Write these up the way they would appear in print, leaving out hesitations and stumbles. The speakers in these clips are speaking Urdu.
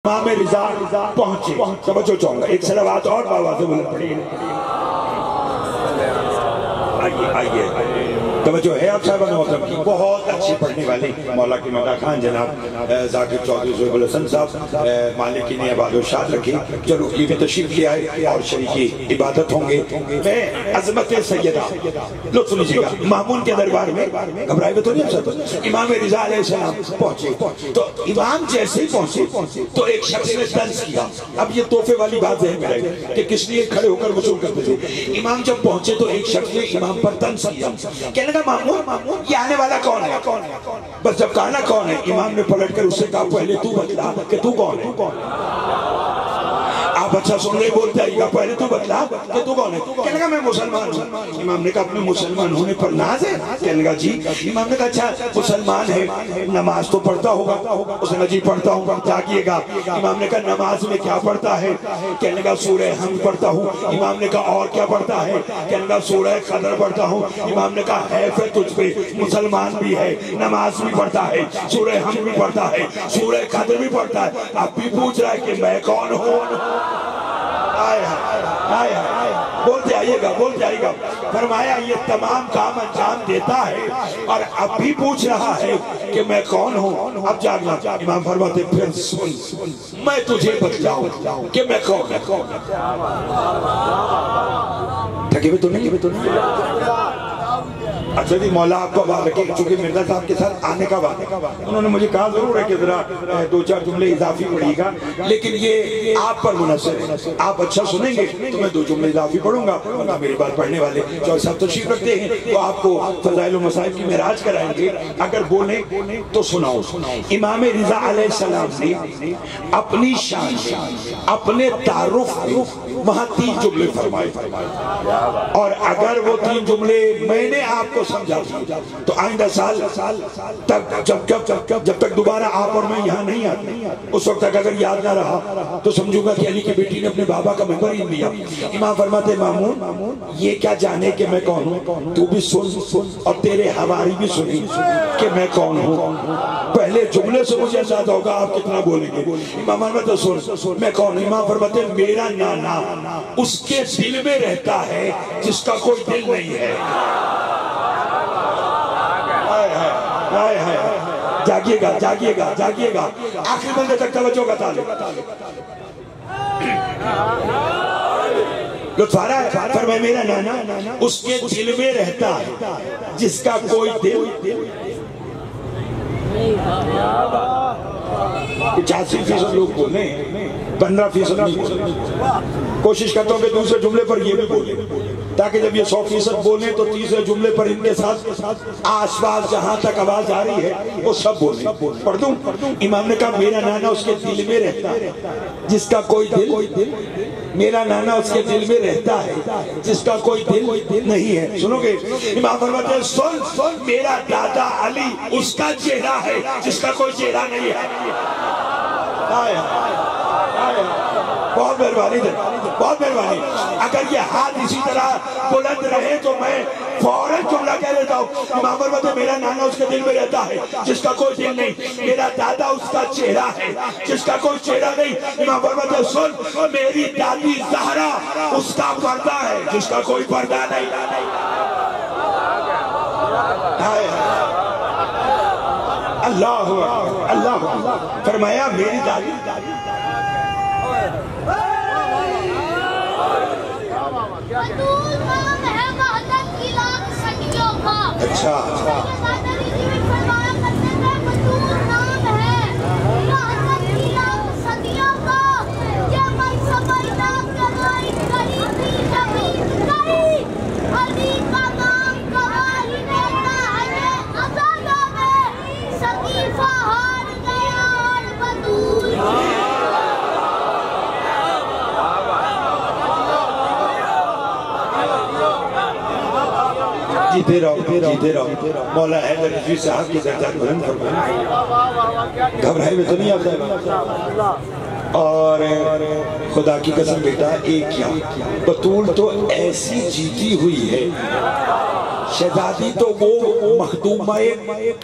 امام رضا پہنچے، توجہ چاہوں گا ایک صلوات اور بابا سے بلند پڑھیں۔ آئیے توجہ ہے آپ صاحبان محترم کی، بہت اچھی پڑھنے والی مولا کی مدح خان جناب ذاکر چودھری زہیب الحسن صاحب مالکی نے عباد و شاد رکھی۔ چلو یہ بھی تشریف لے آئے اور شریکی عبادت ہوں گے۔ میں عظمت سیدہ لطف لیجیے گا، مامون کے دربار میں گھبرائے ہوئے تو نہیں سب امام رضا علیہ السلام پہنچے تو امام جیسے ہی پہنچے تو ایک شخص نے طنز کیا۔ اب یہ تحفے والی بات ذہن میں رہے کہ کس لیے کھڑے ہو کر وصول کرتے تھے۔ امام جب پہنچے تو ایک شخص نے امام پر طنز کیا، کہنے لگا مامون یہ آنے والا کون ہے؟ بس جب کہا نا کون ہے، امام نے پلٹ کر اس سے کہا پہلے تو بتلا کہ تو کون ہے۔ آپ اچھا سن رہے بولتے آئیے گا، پہلے تو بتلا کہ تو کون ہے۔ کہنے لگا میں مسلمان ہوں۔ امام نے کہا اپنے مسلمان ہونے پر ناز ہے؟ کہنے لگا جی۔ امام نے کہا اچھا مسلمان ہے، نماز تو پڑھتا ہوگا؟ اس نے کہا جی پڑھتا ہوں۔ جاگیے گا۔ امام نے کہا نماز میں کیا پڑھتا ہے؟ کہنے لگا سورہ حمد پڑھتا ہوں۔ امام نے کہا اور کیا پڑھتا ہے؟ کہنے لگا سورہ قدر پڑھتا ہوں۔ امام نے کہا حیف ہے تجھ پہ، مسلمان بھی ہے، نماز بھی پڑھتا ہے، سورہ حمد بھی پڑھتا ہے، سورہ قدر بھی پڑھتا ہے، اب بھی پوچھ رہا ہے کہ میں کون ہوں؟ بولتے آئیے گا، بولتے آئیے گا۔ فرمایا یہ تمام کام انجام دیتا ہے اور اب بھی پوچھ رہا ہے کہ میں کون ہوں؟ اب جاگنا۔ امام فرماتے پھر سن، میں تجھے بتلاؤں کہ میں کون ہوں۔ تھکے ہوئے تو نہیں؟ اچھا جی مولا آپ کو بات رکھے، چونکہ مرزا صاحب کے ساتھ آنے کا بات ہے، انہوں نے مجھے کہا ضرور ہے کہ ذرا دو چار جملے اضافی پڑھیے گا، لیکن یہ آپ پر منحصر ہے۔ آپ اچھا سنیں گے تو میں دو جملے اضافی پڑھوں گا، ورنہ میری بات پڑھنے والے جو صاحب تشریف رکھتے ہیں وہ آپ کو فضائل و مصائب کی معراج کرائیں گے۔ اگر بولیں تو سناؤ۔ امام رضا علیہ السلام نے اپنی شان اپنے تعارف وہاں 3 جملے فرمائے، اور اگر وہ 3 جملے میں نے آپ کو سمجھا تو آئندہ سال تک جب تک دوبارہ آپ اور میں یہاں نہیں آتے، اس وقت تک اگر یاد نہ رہا تو سمجھوں گا کہ علی کی بیٹی نے اپنے بابا کا ممبر ہی لیا۔ امام فرماتے مامون یہ کیا جانے کہ میں کون ہوں، تو بھی سن اور تیرے حواری بھی سنی کہ میں کون ہوں۔ پہلے جملے سے مجھے اندازہ ہوگا آپ کتنا بولیں گے۔ امام فرماتے سن میں کون ہوں۔ امام فرماتے میرا نانا اس کے دل میں رہتا ہے جس کا کوئی دل نہیں ہے۔ جاگیے گا، جاگیے گا، جاگیے گا، آخری بندے تک توجہ کا تعلق۔ لطف آ رہا ہے؟ فرمائے میرا نانا اس کے دل میں رہتا ہے جس کا کوئی دل 85% لوگ بولیں، 15% نہیں بولیں۔ کوشش کرتا ہوں کہ دوسرے جملے پر یہ بھی بولیں تاکہ جب یہ 100% بولیں تو تیسرے جملے پر ان کے ساتھ آس پاس جہاں تک آواز آ رہی ہے وہ سب بولیں۔ پڑھ دوں؟ امام نے کہا میرا نانا اس کے دل میں رہتا ہے جس کا کوئی دل، میرا نانا اس کے دل میں رہتا ہے جس کا کوئی دل نہیں ہے۔ سنو گے؟ امام فرماتے ہیں سن میرا دادا علی اس کا چہرہ ہے جس کا کوئی چہرہ نہیں ہے۔ بہت مہربانی ہے، بہت مہربانی۔ اگر یہ ہاتھ اسی طرح بلند رہے تو میں فوراً جملہ کہہ لیتا ہوں۔ امام فرماتے ہیں میرا نانا اس کے دل میں رہتا ہے جس کا کوئی دل نہیں، میرا دادا اس کا چہرہ ہے جس کا کوئی چہرہ نہیں۔ امام فرماتے ہیں سن میری دادی زہرا اس کا پردہ ہے جس کا کوئی پردہ نہیں۔ اللہ اللہ فرمایا میری دادی اچھا جیتے رہو مولا حیدر رضوی صاحب کی درجات بلند فرمائیں۔ گھبرائے میں تو نہیں آتا ہے؟ اور خدا کی قسم بیٹا ایک کیا بطول تو ایسی جیتی ہوئی ہے، شہزادی تو وہ مخدومہ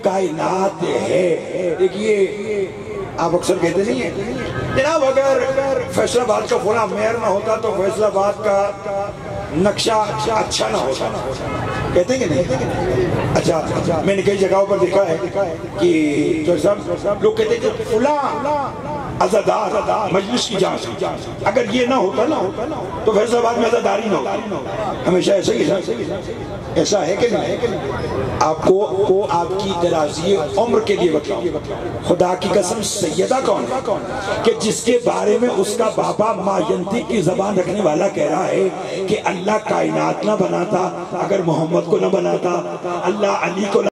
کائنات ہے۔ دیکھئے آپ اکثر کہتے نہیں ہیں جناب اگر فیصل آباد کا فلاں میئر نہ ہوتا تو فیصل آباد کا نقشہ اچھا نہ ہوتا. کہتے ہیں کہ نہیں؟ اچھا میں نے کئی جگہوں پر دیکھا ہے کہ جو صاحب لوگ کہتے ہیں کہ فلاں عزادار مجلس کی جانچ، اگر یہ نہ ہوتا تو فیصل آباد میں عزاداری نہ ہوتا. ہمیشہ ایسا ہی ایسا ہے کہ نہیں؟ آپ کو آپ کی درازی عمر کے لیے بتاؤں، خدا کی قسم سیدہ کون ہے کہ جس کے بارے میں اس کا بابا ما ینطق کی زبان رکھنے والا کہہ رہا ہے کہ اللہ کائنات نہ بناتا اگر محمد کو نہ بناتا، اللہ علی کو